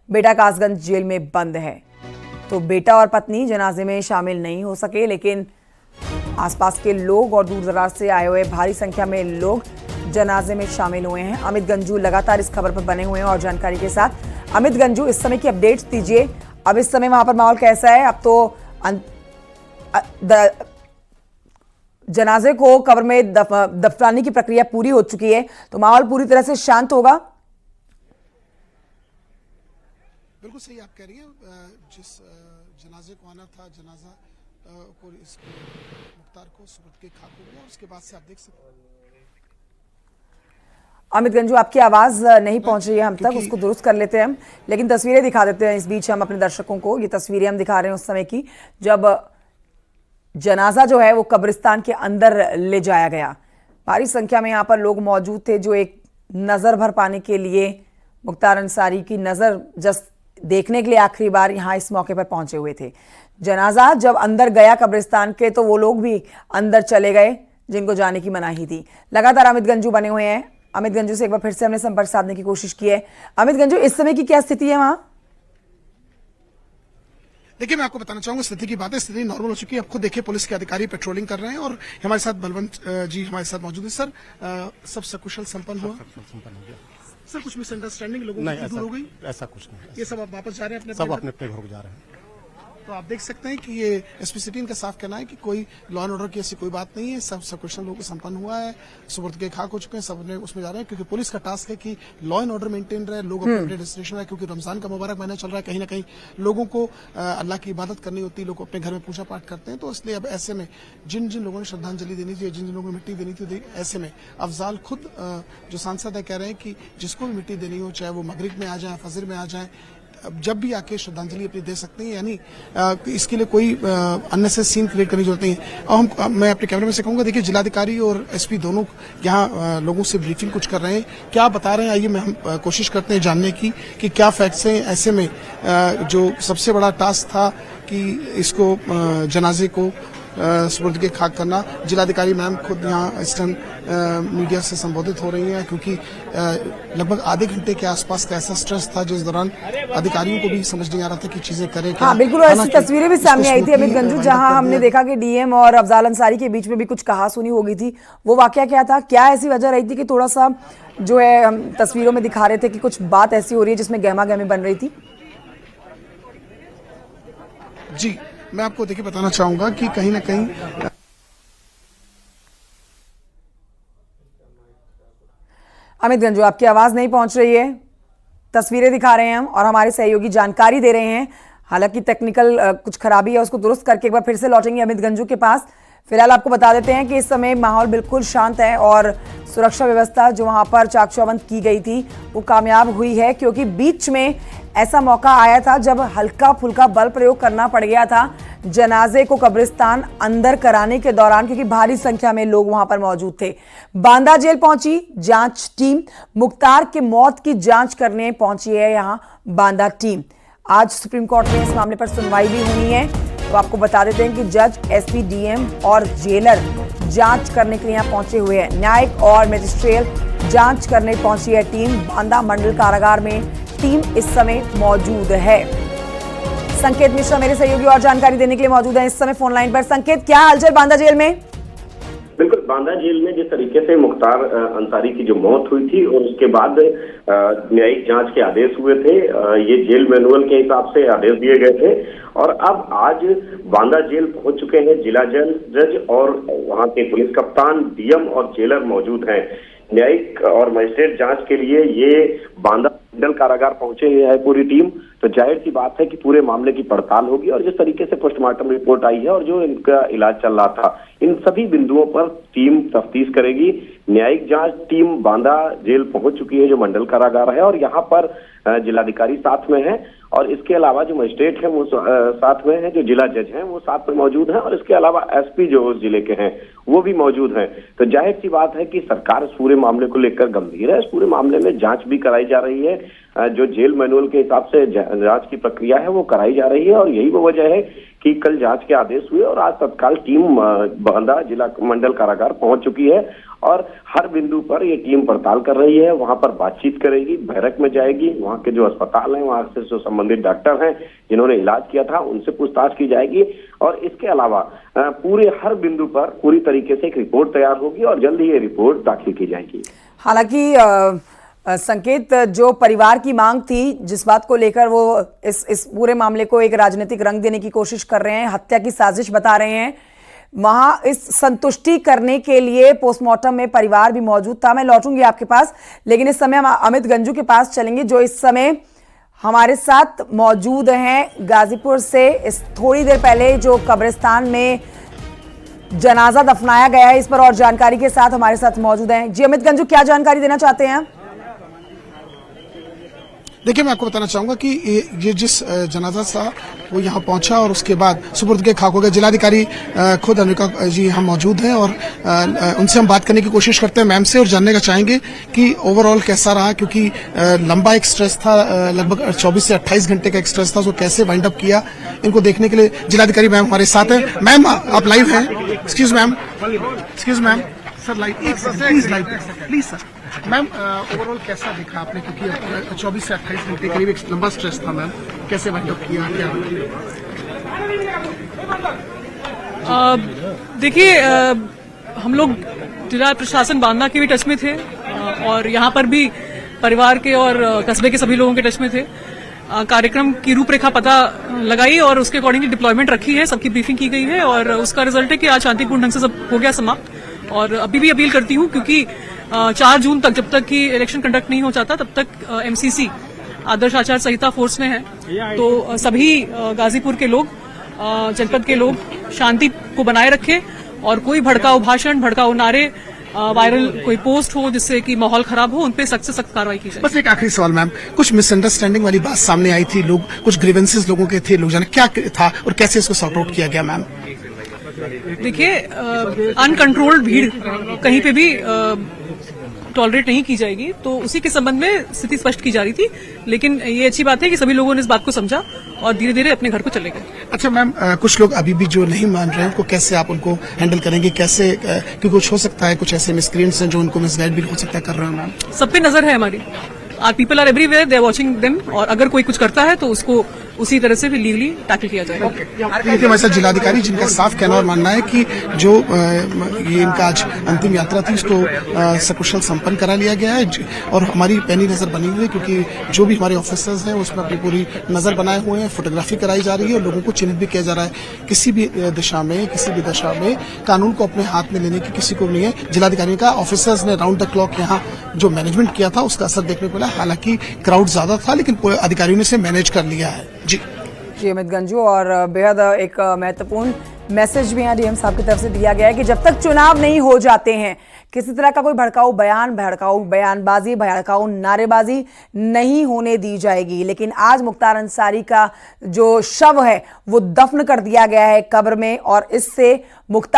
बेटा कासगंज जेल में बंद है। तो बेटा और पत्नी जनाजे में शामिल नहीं हो सके, लेकिन आसपास के लोग और दूर दराज से आए हुए भारी संख्या में लोग जनाजे में शामिल हुए हैं। अमित गंजू लगातार इस खबर पर बने हुए हैं और जानकारी के साथ। अमित गंजू, इस समय की अपडेट्स दीजिए। अब इस समय वहां पर माहौल कैसा है? अब तो जनाजे को कब्र में दफनाने की प्रक्रिया पूरी हो चुकी है, तो माहौल पूरी तरह से शांत होगा। बिल्कुल सही आप कह रही हैं। जिस जनाजे को आना था, जनाजा को मुख्तार को सुपुर्द के खाक हो गया, उसके बाद से आप देख सकते हैं। अमित गंजू, आपकी आवाज नहीं पहुंच रही है हम तक, उसको दुरुस्त कर लेते हैं हम, लेकिन तस्वीरें दिखा देते हैं इस बीच हम अपने दर्शकों को। ये तस्वीरें हम दिखा रहे हैं उस समय की जब जनाजा जो है वो कब्रिस्तान के अंदर ले जाया गया। भारी संख्या में यहाँ पर लोग मौजूद थे जो एक नजर भर पाने के लिए मुख्तार अंसारी की नजर जस्ट देखने के लिए आखिरी बार यहाँ इस मौके पर पहुंचे हुए थे। जनाजा जब अंदर गया कब्रिस्तान के, तो वो लोग भी अंदर चले गए जिनको जाने की मनाही थी। लगातार अमित गंजू बने हुए हैं। अमित गंजू से एक बार फिर से हमने संपर्क साधने की कोशिश की है। अमित गंजू, इस समय की क्या स्थिति है वहां? देखिए, मैं आपको बताना चाहूंगा स्थिति की बातें, स्थिति नॉर्मल हो चुकी है। अब खुद देखिए पुलिस के अधिकारी पेट्रोलिंग कर रहे हैं और हमारे साथ बलवंत जी हमारे साथ मौजूद है। सर, सब सकुशल संपन्न हुआ? सर, कुछ मिसअंडरस्टैंडिंग लोगों की दूर हो गई? ऐसा कुछ नहीं। ये सब आप वापस जा रहे हैं सब अपने अपने घर को जा रहे हैं। तो आप देख सकते हैं कि ये एसपी सिटी इनका साफ कहना है कि कोई लॉ एंड ऑर्डर की ऐसी कोई बात नहीं है। सब सकुशल लोगों को संपन्न हुआ है, सुपुर्द के खाक हो चुके हैं, सब ने उसमें जा रहे हैं, क्योंकि पुलिस का टास्क है कि लॉ एंड ऑर्डर मेंटेन रहे, लोग अपने डेस्टिनेशन रहे। क्योंकि रमजान का मुबारक महीना चल रहा है, कहीं ना कहीं लोगों को अल्लाह की इबादत करनी होती है, लोग अपने घर में पूजा पाठ करते हैं। तो इसलिए अब ऐसे में जिन जिन लोगों ने श्रद्धांजलि देनी थी, जिन जिन लोगों को मिट्टी देनी थी, ऐसे में अफजाल खुद जो सांसद है कह रहे हैं कि जिसको भी मिट्टी देनी हो, चाहे वो मगरिब में आ जाए, फजर में आ जाए, जब भी आके श्रद्धांजलि अपनी दे सकते हैं। यानी इसके लिए कोई अननेसेसरी सीन क्रिएट करने की जरूरत नहीं है। और मैं अपने कैमरे में से कहूंगा, देखिए जिलाधिकारी और एसपी दोनों यहाँ लोगं से ब्रीफिंग कुछ कर रहे हैं, क्या बता रहे हैं, आइए मैं हम कोशिश करते हैं जानने की कि क्या फैक्ट्स हैं। ऐसे में जो सबसे बड़ा टास्क था कि इसको जनाजे को सुपुर्द के खाक करना, जिलाधिकारी मैम खुद यहाँ इस टाइम मीडिया से संबोधित हो रही हैं, क्योंकि लगभग आधे घंटे के आसपास का ऐसा स्ट्रेस था जिस दौरान अधिकारियों को भी समझ नहीं आ रहा था कि चीजें करें क्या। हाँ बिल्कुल, ऐसी तस्वीरें भी सामने आई थी अमित गंजू, जहां हमने देखा कि डीएम और अफजाल अंसारी के बीच में भी कुछ कहासुनी हो गई थी। वो वाकया क्या था? क्या ऐसी वजह रही थी कि थोड़ा सा जो है हम तस्वीरों में दिखा रहे थे कि कुछ बात ऐसी हो रही है जिसमें गहमा गहमी बन रही थी? जी, मैं आपको देखिए बताना चाहूंगा कि कहीं ना कहीं अमित गंजू, आपकी आवाज नहीं पहुंच रही है। तस्वीरें दिखा रहे हैं हम और हमारे सहयोगी जानकारी दे रहे हैं। हालांकि टेक्निकल कुछ खराबी है, उसको दुरुस्त करके एक बार फिर से लौटेंगे अमित गंजू के पास। फिलहाल आपको बता देते हैं कि इस समय माहौल बिल्कुल शांत है और सुरक्षा व्यवस्था जो वहां पर चाक चौबंद की गई थी वो कामयाब हुई है, क्योंकि बीच में ऐसा मौका आया था जब हल्का फुल्का बल प्रयोग करना पड़ गया था जनाजे को कब्रिस्तान अंदर कराने के दौरान, क्योंकि भारी संख्या में लोग वहां पर मौजूद थे। बांदा जेल पहुंची जांच टीम, मुख्तार के मौत की जांच करने पहुंची है यहां बांदा टीम। आज सुप्रीम कोर्ट में इस मामले पर सुनवाई भी होनी है। तो आपको बता देते हैं कि जज, एसपी, डीएम और जेलर जांच करने के लिए यहां पहुंचे हुए हैं। न्यायिक और मजिस्ट्रियल जांच करने पहुंची है टीम। बांदा मंडल कारागार में टीम इस समय मौजूद है। संकेत मिश्रा मेरे सहयोगी और जानकारी देने के लिए मौजूद है इस समय फोन लाइन पर। संकेत, क्या हालचाल बांदा जेल में? बिल्कुल, बांदा जेल में जिस तरीके से मुख्तार अंसारी की जो मौत हुई थी और उसके बाद न्यायिक जांच के आदेश हुए थे, ये जेल मैनुअल के हिसाब से आदेश दिए गए थे। और अब आज बांदा जेल पहुंच चुके हैं जिला जज और वहां के पुलिस कप्तान, डीएम और जेलर मौजूद हैं। न्यायिक और मजिस्ट्रेट जांच के लिए ये बांदा मंडल कारागार पहुंचे हुए है पूरी टीम। तो जाहिर सी बात है कि पूरे मामले की पड़ताल होगी और जिस तरीके से पोस्टमार्टम रिपोर्ट आई है और जो इनका इलाज चल रहा था, इन सभी बिंदुओं पर टीम तफ्तीश करेगी। न्यायिक जांच टीम बांदा जेल पहुंच चुकी है जो मंडल कारागार है, और यहाँ पर जिलाधिकारी साथ में है और इसके अलावा जो मजिस्ट्रेट हैं वो साथ में हैं, जो जिला जज हैं वो साथ में मौजूद हैं, और इसके अलावा एसपी जो उस जिले के हैं वो भी मौजूद हैं। तो जाहिर सी बात है कि सरकार इस पूरे मामले को लेकर गंभीर है। इस पूरे मामले में जांच भी कराई जा रही है, जो जेल मैनुअल के हिसाब से जांच की प्रक्रिया है वो कराई जा रही है, और यही वो वजह है कि कल जांच के आदेश हुए और आज तत्काल टीम बांदा जिला मंडल कारागार पहुंच चुकी है और हर बिंदु पर ये टीम पड़ताल कर रही है। वहां पर बातचीत करेगी, बैरक में जाएगी, वहां के जो अस्पताल हैं, वहां से जो संबंधित डॉक्टर हैं जिन्होंने इलाज किया था उनसे पूछताछ की जाएगी, और इसके अलावा पूरे हर बिंदु पर पूरी तरीके से एक रिपोर्ट तैयार होगी और जल्द ही ये रिपोर्ट दाखिल की जाएगी। हालांकि संकेत, जो परिवार की मांग थी, जिस बात को लेकर वो इस पूरे मामले को एक राजनीतिक रंग देने की कोशिश कर रहे हैं, हत्या की साजिश बता रहे हैं, वहां इस संतुष्टि करने के लिए पोस्टमार्टम में परिवार भी मौजूद था। मैं लौटूंगी आपके पास, लेकिन इस समय हम अमित गंजू के पास चलेंगे जो इस समय हमारे साथ मौजूद हैं गाजीपुर से। इस थोड़ी देर पहले जो कब्रिस्तान में जनाजा दफनाया गया है, इस पर और जानकारी के साथ हमारे साथ मौजूद हैं। जी अमित गंजू, क्या जानकारी देना चाहते हैं? देखिए, मैं आपको बताना चाहूंगा कि ये जिस जनाजा था वो यहाँ पहुंचा और उसके बाद सुपुर्द के खाक हो गया। जिलाधिकारी खुद अनिका जी यहाँ मौजूद हैं और उनसे हम बात करने की कोशिश करते हैं मैम से, और जानने का चाहेंगे कि ओवरऑल कैसा रहा, क्योंकि लंबा एक स्ट्रेस था, लगभग 24 से 28 घंटे का एक स्ट्रेस था, उसको कैसे वाइंड अप किया, इनको देखने के लिए जिलाधिकारी मैम हमारे साथ हैं। मैम, आप लाइव हैं? Excuse ma'am, sir live, please live, please sir. Ma'am, overall कैसा देखा आपने, क्योंकि 24 से 28 घंटे करीब एक लंबा स्ट्रेस था मैम, कैसे वाइंड अप किया, क्या? देखिए, हम लोग जिला प्रशासन बांदा के भी टच में थे और यहाँ पर भी परिवार के और कस्बे के सभी लोगों के टच में थे। कार्यक्रम की रूपरेखा पता लगाई और उसके अकॉर्डिंगली डिप्लॉयमेंट रखी है, सबकी ब्रीफिंग की गई है और उसका रिजल्ट है कि आज शांतिपूर्ण ढंग से सब हो गया समाप्त। और अभी भी अपील करती हूँ, क्योंकि 4 जून तक जब तक कि इलेक्शन कंडक्ट नहीं हो जाता तब तक एमसीसी आदर्श आचार संहिता फोर्स में है, तो सभी गाजीपुर के लोग, जनपद के लोग शांति को बनाए रखें और कोई भड़काऊ भाषण, भड़काऊ नारे, वायरल कोई पोस्ट हो जिससे कि माहौल खराब हो, उन पे सख्त से सख्त कार्रवाई की जाए। बस एक आखिरी सवाल मैम, कुछ मिसअंडरस्टैंडिंग वाली बात सामने आई थी, कुछ ग्रीवेंसेस लोगों के थे, लोग जाने क्या था और कैसे इसको सॉर्ट आउट किया गया मैम? देखिए, अनकंट्रोल्ड भीड़ कहीं पे भी टॉलरेट नहीं की जाएगी, तो उसी के संबंध में स्थिति स्पष्ट की जा रही थी, लेकिन ये अच्छी बात है कि सभी लोगों ने इस बात को समझा और धीरे धीरे अपने घर को चले गए। अच्छा मैम, कुछ लोग अभी भी जो नहीं मान रहे हैं, उनको कैसे आप उनको हैंडल करेंगे, कैसे, क्योंकि कुछ हो सकता है कुछ ऐसे मिसक्रिएंट्स हैं जो उनको मिसगाइड भी हो सकता है कर रहे हैं मैम? सब पे नजर है हमारी, people are everywhere, they are watching them, और अगर कोई कुछ करता है तो उसको उसी तरह से भी लीगली टैकल किया जाएगा। देखिए, हमारे साथ जिलाधिकारी, जिनका साफ कहना और मानना है कि जो ये इनका आज अंतिम यात्रा थी उसको सकुशल संपन्न करा लिया गया है, और हमारी पैनी नजर बनी हुई है, क्योंकि जो भी हमारे ऑफिसर्स हैं उसमें अपनी पूरी नजर बनाए हुए हैं, फोटोग्राफी कराई जा रही है और लोगों को चिन्हित भी किया जा रहा है। किसी भी दिशा में, किसी भी दशा में कानून को अपने हाथ में लेने की किसी को नहीं है। जिलाधिकारी का ऑफिसर्स ने राउंड द क्लॉक यहाँ जो मैनेजमेंट किया था उसका असर देखने को मिला। हालांकि क्राउड ज्यादा था, लेकिन अधिकारियों ने इसे मैनेज कर लिया है। जी अमित गंजू, और बेहद एक महत्वपूर्ण मैसेज भी यहाँ डीएम साहब की तरफ से दिया गया है कि जब तक चुनाव नहीं हो जाते हैं, किसी तरह का कोई भड़काऊ बयान, भड़काऊ बयानबाजी, भड़काऊ नारेबाजी नहीं होने दी जाएगी। लेकिन आज मुख्तार अंसारी का जो शव है वो दफन कर दिया गया है कब्र में, और इससे मुख्तार